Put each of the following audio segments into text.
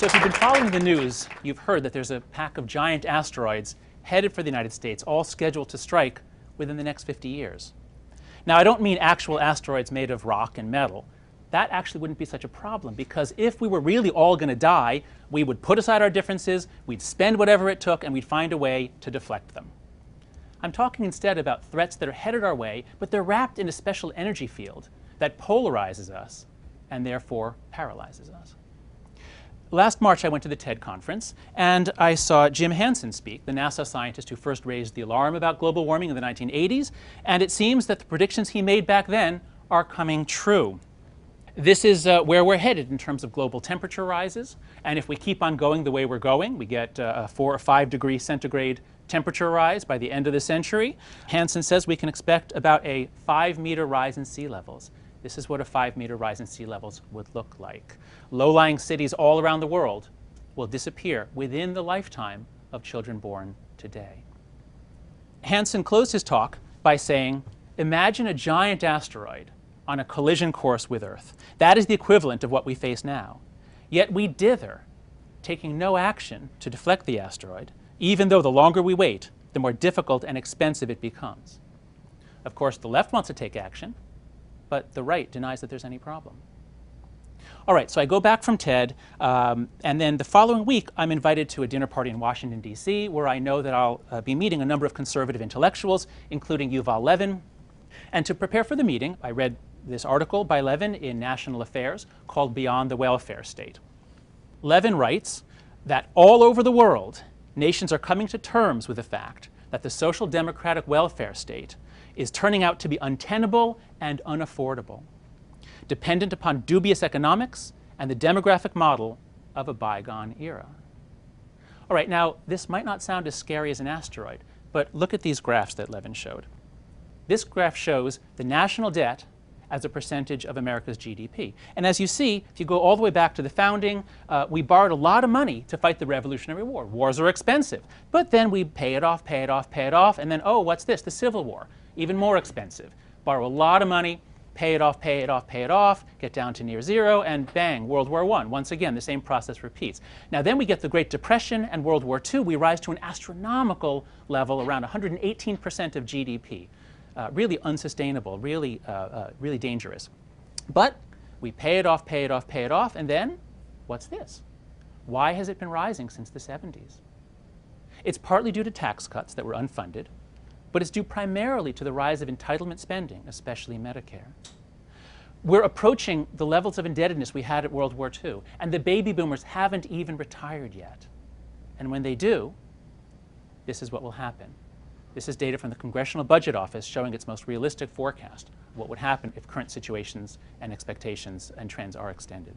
So if you've been following the news, you've heard that there's a pack of giant asteroids headed for the United States, all scheduled to strike within the next 50 years. Now, I don't mean actual asteroids made of rock and metal. That actually wouldn't be such a problem, because if we were really all going to die, we would put aside our differences, we'd spend whatever it took, and we'd find a way to deflect them. I'm talking instead about threats that are headed our way, but they're wrapped in a special energy field that polarizes us and therefore paralyzes us. Last March, I went to the TED conference, and I saw Jim Hansen speak, the NASA scientist who first raised the alarm about global warming in the 1980s, and it seems that the predictions he made back then are coming true. This is where we're headed in terms of global temperature rises, and if we keep on going the way we're going, we get a 4 or 5 degree centigrade temperature rise by the end of the century. Hansen says we can expect about a 5-meter rise in sea levels. This is what a 5-meter rise in sea levels would look like. Low-lying cities all around the world will disappear within the lifetime of children born today. Hansen closed his talk by saying, imagine a giant asteroid on a collision course with Earth. That is the equivalent of what we face now. Yet we dither, taking no action to deflect the asteroid, even though the longer we wait, the more difficult and expensive it becomes. Of course, the left wants to take action, but the right denies that there's any problem. All right, so I go back from TED, and then the following week, I'm invited to a dinner party in Washington, D.C., where I know that I'll be meeting a number of conservative intellectuals, including Yuval Levin. And to prepare for the meeting, I read this article by Levin in National Affairs called Beyond the Welfare State. Levin writes that all over the world, nations are coming to terms with the fact that the social democratic welfare state is turning out to be untenable and unaffordable, dependent upon dubious economics and the demographic model of a bygone era. All right, now, this might not sound as scary as an asteroid, but look at these graphs that Levin showed. This graph shows the national debt as a percentage of America's GDP. And as you see, if you go all the way back to the founding, we borrowed a lot of money to fight the Revolutionary War. Wars are expensive. But then we pay it off, pay it off, pay it off, and then, oh, what's this? The Civil War. Even more expensive. Borrow a lot of money, pay it off, pay it off, pay it off, get down to near zero, and bang, World War I. Once again, the same process repeats. Now then we get the Great Depression and World War II. We rise to an astronomical level, around 118% of GDP. Really unsustainable, really dangerous. But we pay it off, pay it off, pay it off, and then what's this? Why has it been rising since the 70s? It's partly due to tax cuts that were unfunded, but it's due primarily to the rise of entitlement spending, especially Medicare. We're approaching the levels of indebtedness we had at World War II, and the baby boomers haven't even retired yet. And when they do, this is what will happen. This is data from the Congressional Budget Office showing its most realistic forecast of what would happen if current situations and expectations and trends are extended.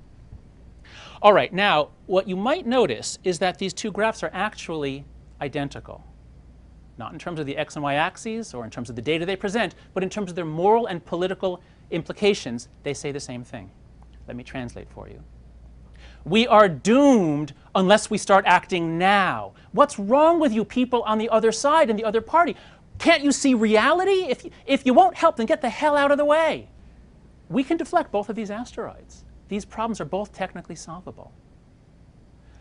All right, now, what you might notice is that these two graphs are actually identical. Not in terms of the x and y axes or in terms of the data they present, but in terms of their moral and political implications, they say the same thing. Let me translate for you. We are doomed unless we start acting now. What's wrong with you people on the other side and the other party? Can't you see reality? If you won't help, then get the hell out of the way. We can deflect both of these asteroids. These problems are both technically solvable.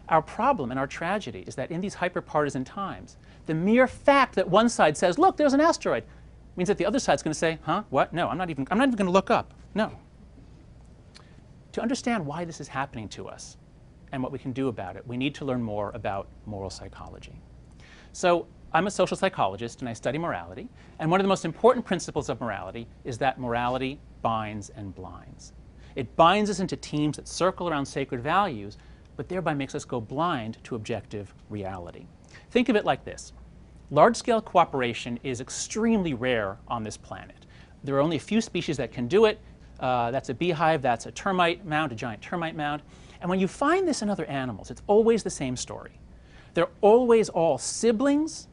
Our problem and our tragedy is that in these hyper-partisan times, the mere fact that one side says, look, there's an asteroid, means that the other side's going to say, huh, what? No, I'm not even going to look up. No. To understand why this is happening to us and what we can do about it, we need to learn more about moral psychology. So I'm a social psychologist, and I study morality. And one of the most important principles of morality is that morality binds and blinds. It binds us into teams that circle around sacred values, but thereby makes us go blind to objective reality. Think of it like this. Large-scale cooperation is extremely rare on this planet. There are only a few species that can do it. That's a beehive, that's a termite mound, a giant termite mound. And when you find this in other animals, it's always the same story. They're always all siblings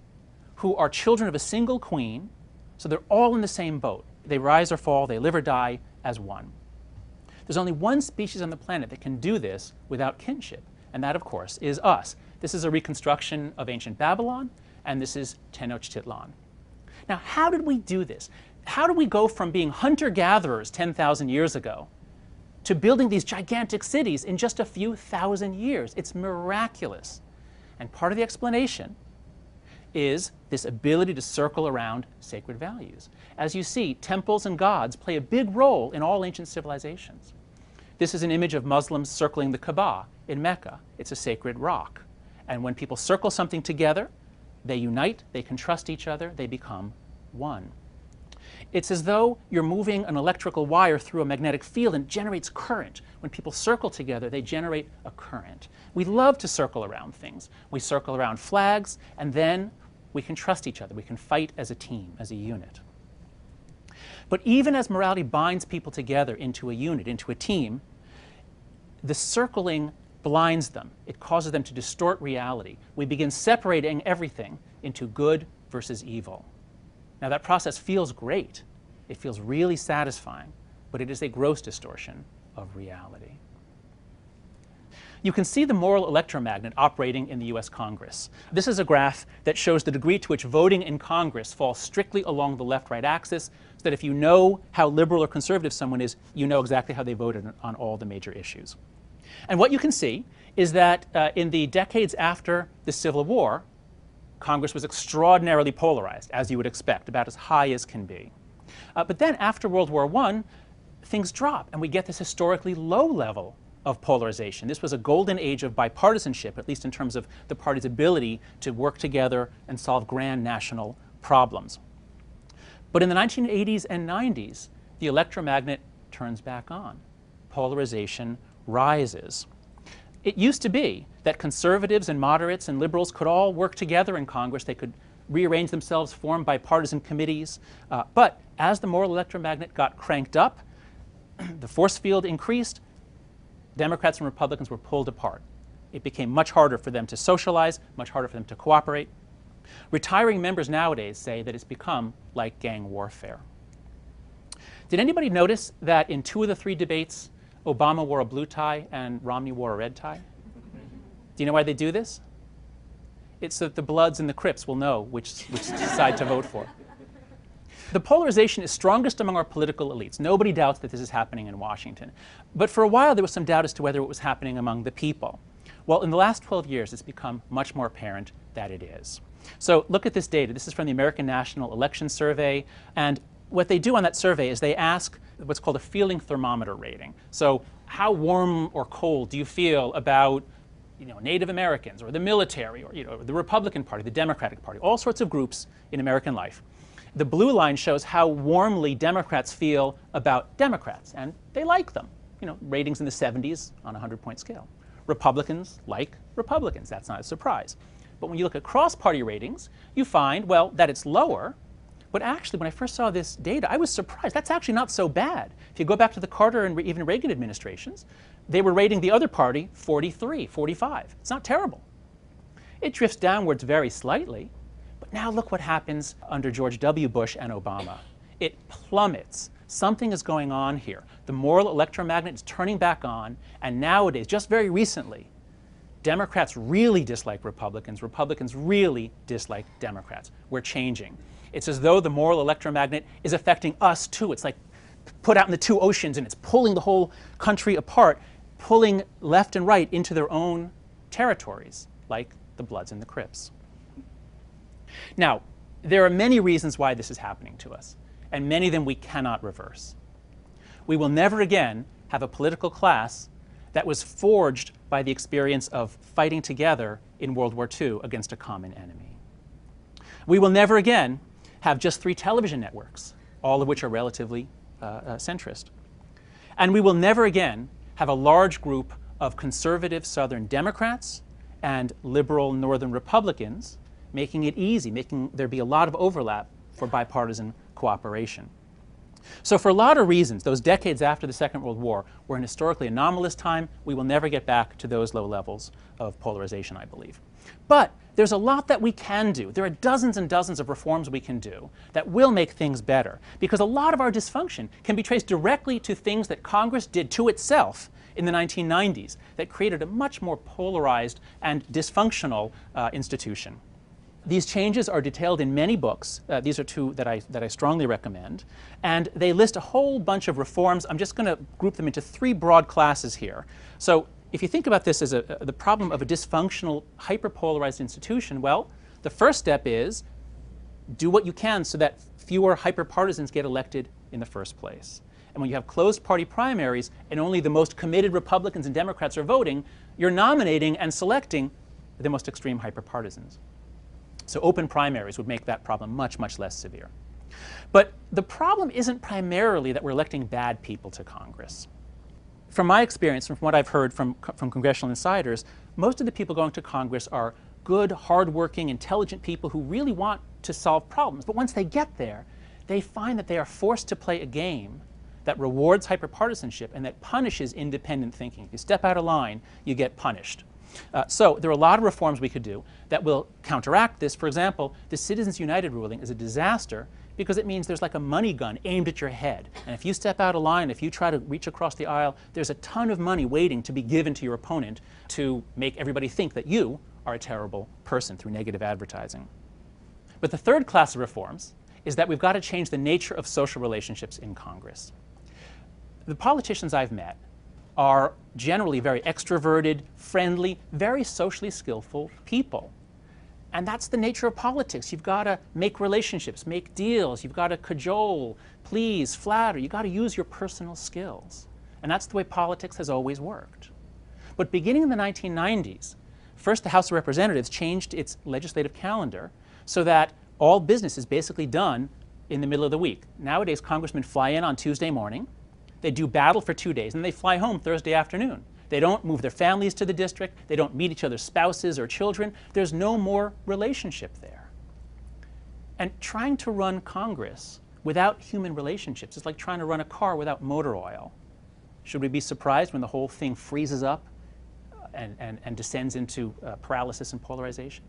who are children of a single queen, so they're all in the same boat. They rise or fall, they live or die as one. There's only one species on the planet that can do this without kinship, and that, of course, is us. This is a reconstruction of ancient Babylon, and this is Tenochtitlan. Now, how did we do this? How do we go from being hunter-gatherers 10,000 years ago to building these gigantic cities in just a few thousand years. It's miraculous. And part of the explanation is this ability to circle around sacred values. As you see, temples and gods play a big role in all ancient civilizations. This is an image of Muslims circling the Kaaba in Mecca. It's a sacred rock. And when people circle something together, they unite, they can trust each other, they become one. It's as though you're moving an electrical wire through a magnetic field and it generates current. When people circle together, they generate a current. We love to circle around things. We circle around flags, and then we can trust each other. We can fight as a team, as a unit. But even as morality binds people together into a unit, into a team, the circling blinds them. It causes them to distort reality. We begin separating everything into good versus evil. Now, that process feels great. It feels really satisfying, but it is a gross distortion of reality. You can see the moral electromagnet operating in the US Congress. This is a graph that shows the degree to which voting in Congress falls strictly along the left-right axis, so that if you know how liberal or conservative someone is, you know exactly how they voted on all the major issues. And what you can see is that in the decades after the Civil War, Congress was extraordinarily polarized, as you would expect, about as high as can be. But then after World War I, things drop, and we get this historically low level of polarization. This was a golden age of bipartisanship, at least in terms of the party's ability to work together and solve grand national problems. But in the 1980s and 90s, the electromagnet turns back on. Polarization rises. It used to be that conservatives and moderates and liberals could all work together in Congress. They could rearrange themselves, form bipartisan committees. But as the moral electromagnet got cranked up, the force field increased, Democrats and Republicans were pulled apart. It became much harder for them to socialize, much harder for them to cooperate. Retiring members nowadays say that it's become like gang warfare. Did anybody notice that in 2 of the 3 debates, Obama wore a blue tie and Romney wore a red tie? Do you know why they do this? It's so that the Bloods and the Crips will know which side to vote for. The polarization is strongest among our political elites. Nobody doubts that this is happening in Washington. But for a while, there was some doubt as to whether it was happening among the people. Well, in the last 12 years, it's become much more apparent that it is. So look at this data. This is from the American National Election Survey. And what they do on that survey is they ask what's called a feeling thermometer rating. So how warm or cold do you feel about Native Americans or the military or the Republican Party, the Democratic Party, all sorts of groups in American life. The blue line shows how warmly Democrats feel about Democrats, and they like them. Ratings in the 70s on a 100-point scale. Republicans like Republicans. That's not a surprise. But when you look at cross-party ratings, you find, well, that it's lower. But actually, when I first saw this data, I was surprised. That's actually not so bad. If you go back to the Carter and even Reagan administrations, they were rating the other party 43, 45. It's not terrible. It drifts downwards very slightly. But now look what happens under George W. Bush and Obama. It plummets. Something is going on here. The moral electromagnet is turning back on, and nowadays, just very recently, Democrats really dislike Republicans. Republicans really dislike Democrats. We're changing. It's as though the moral electromagnet is affecting us too. It's like put out in the 2 oceans, and it's pulling the whole country apart, pulling left and right into their own territories, like the Bloods and the Crips. Now, there are many reasons why this is happening to us, and many of them we cannot reverse. We will never again have a political class that was forged by the experience of fighting together in World War II against a common enemy. We will never again have just 3 television networks, all of which are relatively centrist. And we will never again have a large group of conservative Southern Democrats and liberal Northern Republicans making it easy, making there be a lot of overlap for bipartisan cooperation. So for a lot of reasons, those decades after the Second World War were an historically anomalous time. We will never get back to those low levels of polarization, I believe. But there's a lot that we can do. There are dozens and dozens of reforms we can do that will make things better, because a lot of our dysfunction can be traced directly to things that Congress did to itself in the 1990s that created a much more polarized and dysfunctional institution. These changes are detailed in many books. These are two that I strongly recommend. And they list a whole bunch of reforms. I'm just going to group them into three broad classes here. So if you think about this as the problem of a dysfunctional, hyperpolarized institution, well, the first step is do what you can so that fewer hyperpartisans get elected in the first place. And when you have closed party primaries and only the most committed Republicans and Democrats are voting, you're nominating and selecting the most extreme hyperpartisans. So open primaries would make that problem much, much less severe. But the problem isn't primarily that we're electing bad people to Congress. From my experience, from what I've heard from congressional insiders, most of the people going to Congress are good, hardworking, intelligent people who really want to solve problems. But once they get there, they find that they are forced to play a game that rewards hyperpartisanship and that punishes independent thinking. If you step out of line, you get punished. So there are a lot of reforms we could do that will counteract this. For example, the Citizens United ruling is a disaster because it means there's like a money gun aimed at your head. And if you step out of line, if you try to reach across the aisle, there's a ton of money waiting to be given to your opponent to make everybody think that you are a terrible person through negative advertising. But the third class of reforms is that we've got to change the nature of social relationships in Congress. The politicians I've met are generally very extroverted, friendly, very socially skillful people. And that's the nature of politics. You've got to make relationships, make deals. You've got to cajole, please, flatter. You've got to use your personal skills. And that's the way politics has always worked. But beginning in the 1990s, first the House of Representatives changed its legislative calendar so that all business is basically done in the middle of the week. Nowadays, congressmen fly in on Tuesday morning. They do battle for 2 days, and they fly home Thursday afternoon. They don't move their families to the district. They don't meet each other's spouses or children. There's no more relationship there. And trying to run Congress without human relationships is like trying to run a car without motor oil. Should we be surprised when the whole thing freezes up and descends into paralysis and polarization?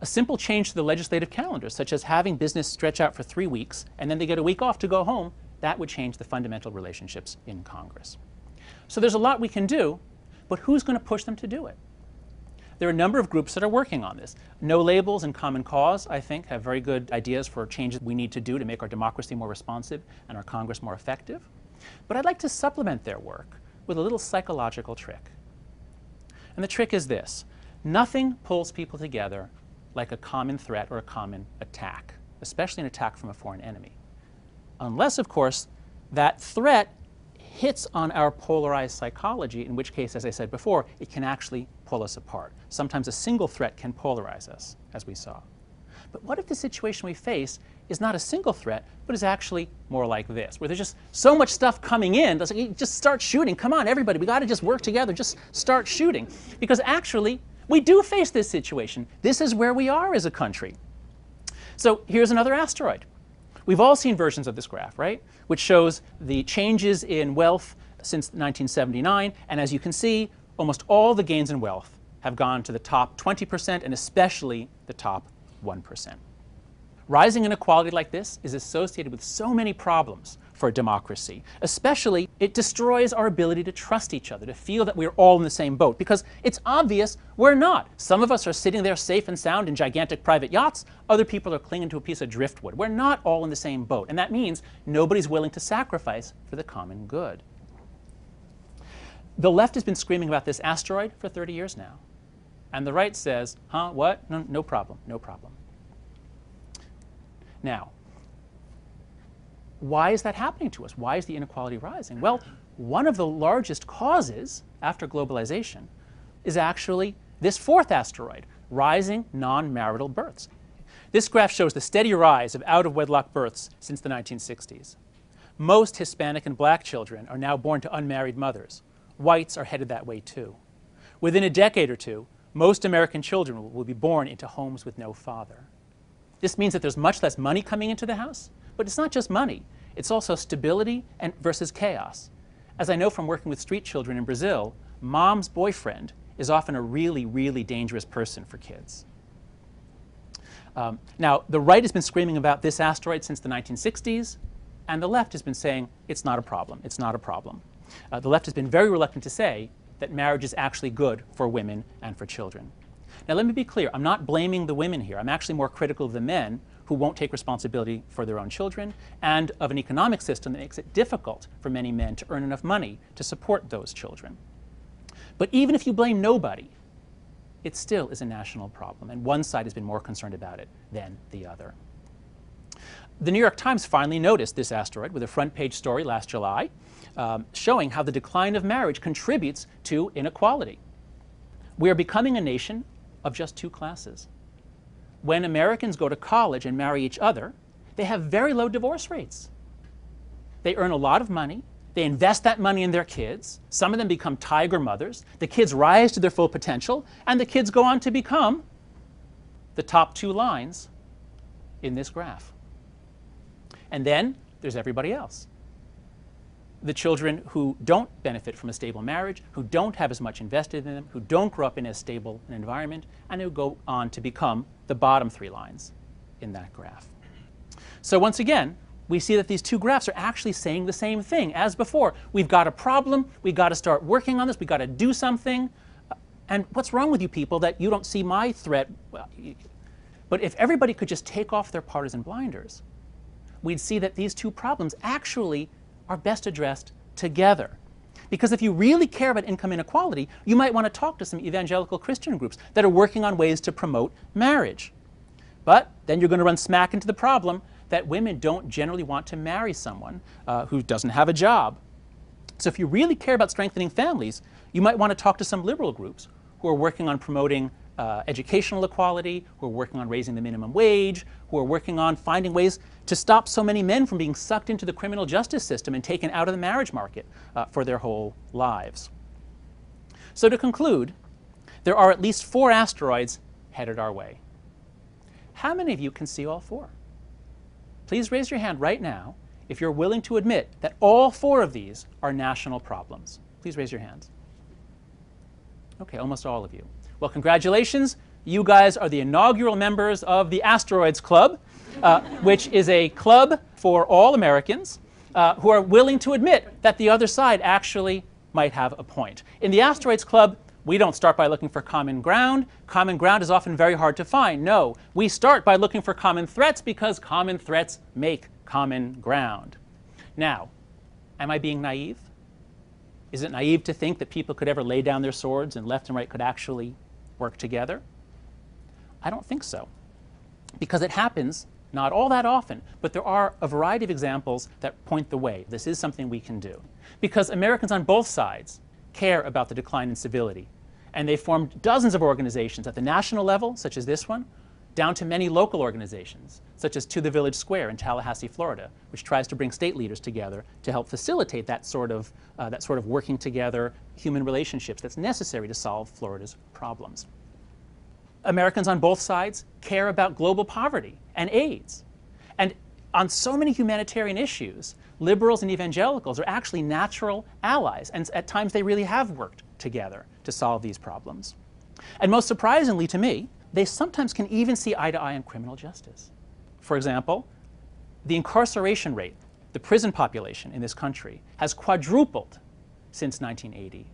A simple change to the legislative calendar, such as having business stretch out for 3 weeks, and then they get a week off to go home, that would change the fundamental relationships in Congress. So there's a lot we can do, but who's going to push them to do it? There are a number of groups that are working on this. No Labels and Common Cause, I think, have very good ideas for changes we need to do to make our democracy more responsive and our Congress more effective. But I'd like to supplement their work with a little psychological trick. And the trick is this. Nothing pulls people together like a common threat or a common attack, especially an attack from a foreign enemy. Unless, of course, that threat hits on our polarized psychology, in which case, as I said before, it can actually pull us apart. Sometimes a single threat can polarize us, as we saw. But what if the situation we face is not a single threat, but is actually more like this, where there's just so much stuff coming in, it's like, just start shooting. Come on, everybody, we got to just work together, just start shooting. Because actually, we do face this situation. This is where we are as a country. So here's another asteroid. We've all seen versions of this graph, right? Which shows the changes in wealth since 1979. And as you can see, almost all the gains in wealth have gone to the top 20% and especially the top 1%. Rising inequality like this is associated with so many problems for a democracy. Especially, it destroys our ability to trust each other, to feel that we're all in the same boat, because it's obvious we're not. Some of us are sitting there safe and sound in gigantic private yachts. Other people are clinging to a piece of driftwood. We're not all in the same boat, and that means nobody's willing to sacrifice for the common good. The left has been screaming about this asteroid for 30 years now. And the right says, huh, what? No, no problem, no problem. Now, why is that happening to us? Why is the inequality rising? Well, one of the largest causes after globalization is actually this fourth asteroid, rising non-marital births. This graph shows the steady rise of out-of-wedlock births since the 1960s. Most Hispanic and black children are now born to unmarried mothers. Whites are headed that way too. Within a decade or two, most American children will be born into homes with no father. This means that there's much less money coming into the house, but it's not just money. It's also stability versus chaos. As I know from working with street children in Brazil, mom's boyfriend is often a really, really dangerous person for kids. Now, the right has been screaming about this asteroid since the 1960s, and the left has been saying it's not a problem, it's not a problem. The left has been very reluctant to say that marriage is actually good for women and for children. Now let me be clear, I'm not blaming the women here. I'm actually more critical of the men who won't take responsibility for their own children and of an economic system that makes it difficult for many men to earn enough money to support those children. But even if you blame nobody, it still is a national problem, and one side has been more concerned about it than the other. The New York Times finally noticed this asteroid with a front-page story last July showing how the decline of marriage contributes to inequality. We are becoming a nation of just two classes. When Americans go to college and marry each other, they have very low divorce rates. They earn a lot of money. They invest that money in their kids. Some of them become tiger mothers. The kids rise to their full potential, and the kids go on to become the top two lines in this graph. And then there's everybody else. The children who don't benefit from a stable marriage, who don't have as much invested in them, who don't grow up in as stable an environment, and who go on to become the bottom three lines in that graph. So once again, we see that these two graphs are actually saying the same thing as before. We've got a problem. We've got to start working on this. We've got to do something. And what's wrong with you people that you don't see my threat? Well, but if everybody could just take off their partisan blinders, we'd see that these two problems actually are best addressed together. Because if you really care about income inequality, you might want to talk to some evangelical Christian groups that are working on ways to promote marriage. But then you're going to run smack into the problem that women don't generally want to marry someone who doesn't have a job. So if you really care about strengthening families, you might want to talk to some liberal groups who are working on promoting educational equality, who are working on raising the minimum wage, who are working on finding ways to stop so many men from being sucked into the criminal justice system and taken out of the marriage market for their whole lives. So to conclude, there are at least 4 asteroids headed our way. How many of you can see all 4? Please raise your hand right now if you're willing to admit that all 4 of these are national problems. Please raise your hands. Okay, almost all of you. Well, congratulations. You guys are the inaugural members of the Asteroids Club, which is a club for all Americans who are willing to admit that the other side actually might have a point. In the Asteroids Club, we don't start by looking for common ground. Common ground is often very hard to find. No, we start by looking for common threats because common threats make common ground. Now, am I being naive? Is it naive to think that people could ever lay down their swords and left and right could actually work together? I don't think so. Because it happens not all that often, but there are a variety of examples that point the way. This is something we can do. Because Americans on both sides care about the decline in civility. And they formed dozens of organizations at the national level, such as this one, down to many local organizations, such as To the Village Square in Tallahassee, Florida, which tries to bring state leaders together to help facilitate that sort of working together human relationships that's necessary to solve Florida's problems. Americans on both sides care about global poverty and AIDS. And on so many humanitarian issues, liberals and evangelicals are actually natural allies, and at times they really have worked together to solve these problems. And most surprisingly to me, they sometimes can even see eye to eye on criminal justice. For example, the incarceration rate, the prison population in this country, has quadrupled since 1980.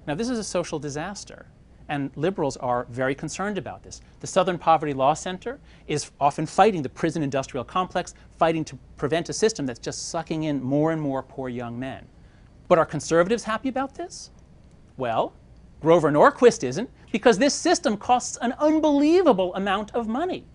Now, this is a social disaster, and liberals are very concerned about this. The Southern Poverty Law Center is often fighting the prison industrial complex, fighting to prevent a system that's just sucking in more and more poor young men. But are conservatives happy about this? Well, Grover Norquist isn't, because this system costs an unbelievable amount of money.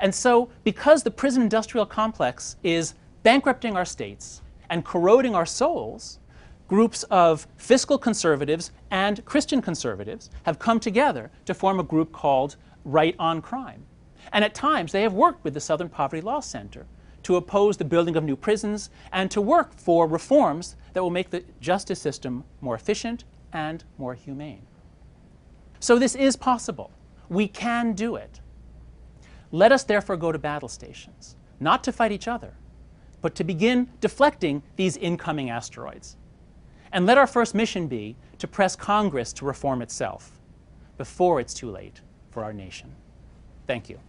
And so, because the prison industrial complex is bankrupting our states and corroding our souls, groups of fiscal conservatives and Christian conservatives have come together to form a group called Right on Crime. And at times, they have worked with the Southern Poverty Law Center to oppose the building of new prisons and to work for reforms that will make the justice system more efficient and more humane. So this is possible. We can do it. Let us therefore go to battle stations, not to fight each other, but to begin deflecting these incoming asteroids. And let our first mission be to press Congress to reform itself before it's too late for our nation. Thank you.